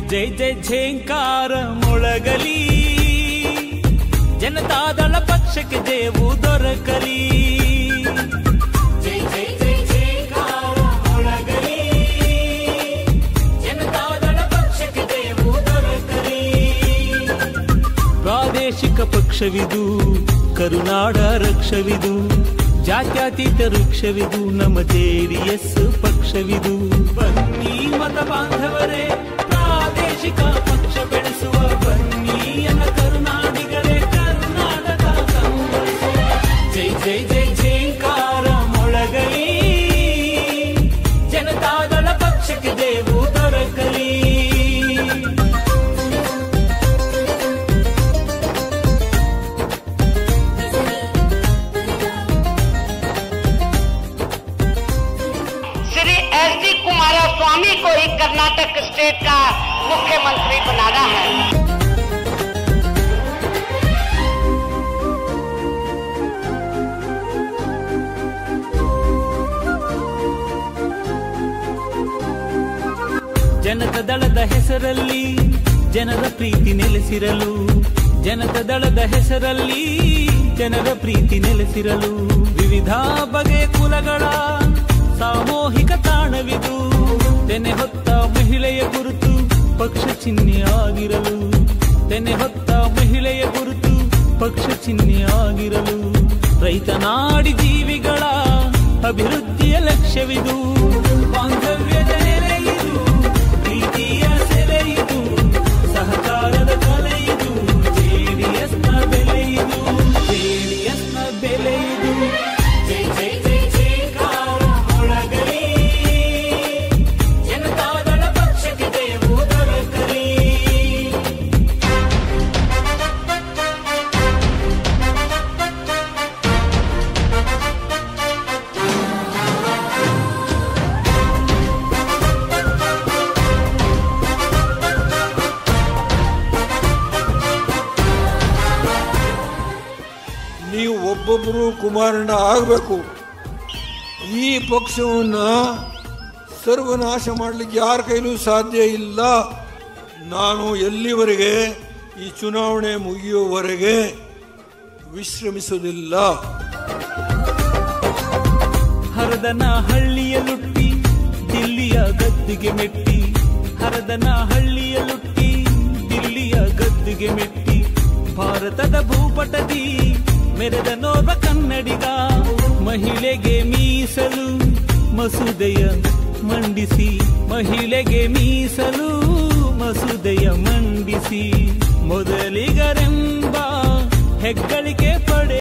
ಜೈ ಜೈ ಝೇಂಕಾರ ಮೊಳಗಲಿ, ಜನತಾದಳ ಪಕ್ಷಕ್ಕೆ ಜಯವು ದೊರಕಲಿ. ಜೈ ಜೈ ಜೈ ಝೇಂಕಾರ ಮೊಳಗಲಿ, ಜನತಾದಳ ಪಕ್ಷಕ್ಕೆ ಜಯವು ದೊರಕಲಿ. ಪ್ರಾದೇಶಿಕ ಪಕ್ಷವಿದು, ಕರುನಾಡ ರಕ್ಷವಿದು, ಜಾತ್ಯತೀತ ವೃಕ್ಷವಿದು, ನಮ್ಮ ಜೆಡಿಎಸ್ ಪಕ್ಷವಿದು. ಬನ್ನಿ ಮತ ಬಾಂಧವರೇ, ಪ್ರಾದೇಶಿಕ ಪಕ್ಷ ಬೆಳೆಸುವ ಬನ್ನಿ ಎನ್ನ ಕರುನಾಡಿಗರೇ, ಕರ್ನಾಟಕ ಸಂಭರಿಸುವ. ಜೈ ಜೈ ಜೈ ಝೇಂಕಾರ ಮೊಳಗಲಿ, ಜನತಾದಳ ಪಕ್ಷಕ್ಕೆ ಜಯವು ದೊರಕಲಿ. कुमारस्वामी को ही कर्नाटक स्टेट का मुख्यमंत्री बनाना है. ಜನತಾ ದಳದ ಹೆಸರಲ್ಲಿ ಜನರ ಪ್ರೀತಿ ನೆಲೆಸಿರಲು, ಜನತಾ ದಳದ ಹೆಸರಲ್ಲಿ ಜನರ ಪ್ರೀತಿ ನೆಲೆಸಿರಲು. ವಿವಿಧ ಬಗೆಯ ಕುಲಗಳ ಸಾಮೂಹಿಕ ತಾಣವಿದು, ತೆನೆ ಹೊತ್ತ ಮಹಿಳೆಯ ಗುರುತು ಪಕ್ಷ ಚಿಹ್ನೆಯಾಗಿರಲು, ತೆನೆ ಹೊತ್ತ ಮಹಿಳೆಯ ಗುರುತು ಪಕ್ಷ ಚಿಹ್ನೆಯಾಗಿರಲು. ರೈತನಾಡಿ ಜೀವಿಗಳ ಅಭಿವೃದ್ಧಿಯ ಲಕ್ಷ್ಯವಿದು, ಬಾಂಧವ್ಯದ ನೆಲೆಯಿದು, ಪ್ರೀತಿಯ ಸೆಲೆಯಿದು, ಸಹಕಾರದ ಕಲೆಯಿದು, ಜೆಡಿಎಸ್ನ ಬೆಲೆಯಿದು, ಜೆಡಿಎಸ್ನ ಬೆಲೆಯಿದು. ಜೈ ಜೈ ಜೈ ಝೇಂಕಾರ ಮೊಳಗಲಿ, ಜನತಾದಳ ಪಕ್ಷಕ್ಕೆ ಜಯವು ದೊರಕಲಿ. ನೀವು ಒಬ್ಬೊಬ್ಬರು ಕುಮಾರಣ್ಣ ಆಗಬೇಕು. ಈ ಪಕ್ಷವನ್ನು ಸರ್ವನಾಶ ಮಾಡಲಿಕ್ಕೆ ಯಾರ ಕೈಲೂ ಸಾಧ್ಯ ಇಲ್ಲ. ನಾನು ಎಲ್ಲಿವರೆಗೆ ಈ ಚುನಾವಣೆ ಮುಗಿಯುವವರೆಗೆ ವಿಶ್ರಮಿಸುವುದಿಲ್ಲ. ಹರದನ ಹಳ್ಳಿಯ ಲುಟ್ಟಿ ದಿಲ್ಲಿಯ ಗದ್ದಿಗೆ ಮೆಟ್ಟಿ, ಹರದನ ಹಳ್ಳಿಯ ಲುಟ್ಟಿ ದಿಲ್ಲಿಯ ಗದ್ದಿಗೆ ಮೆಟ್ಟಿ. ಭಾರತದ ಭೂಪಟದಿ ಮೆರೆದ ನೋರ್ವ ಕನ್ನಡಿಗ, ಮಹಿಳೆಗೆ ಮೀಸಲು ಮಸೂದೆಯ ಮಂಡಿಸಿ, ಮಹಿಳೆಗೆ ಮೀಸಲು ಮಸೂದೆಯ ಮಂಡಿಸಿ, ಮೊದಲಿಗರೆಂಬ ಹೆಗ್ಗಳಿಕೆ ಪಡೆ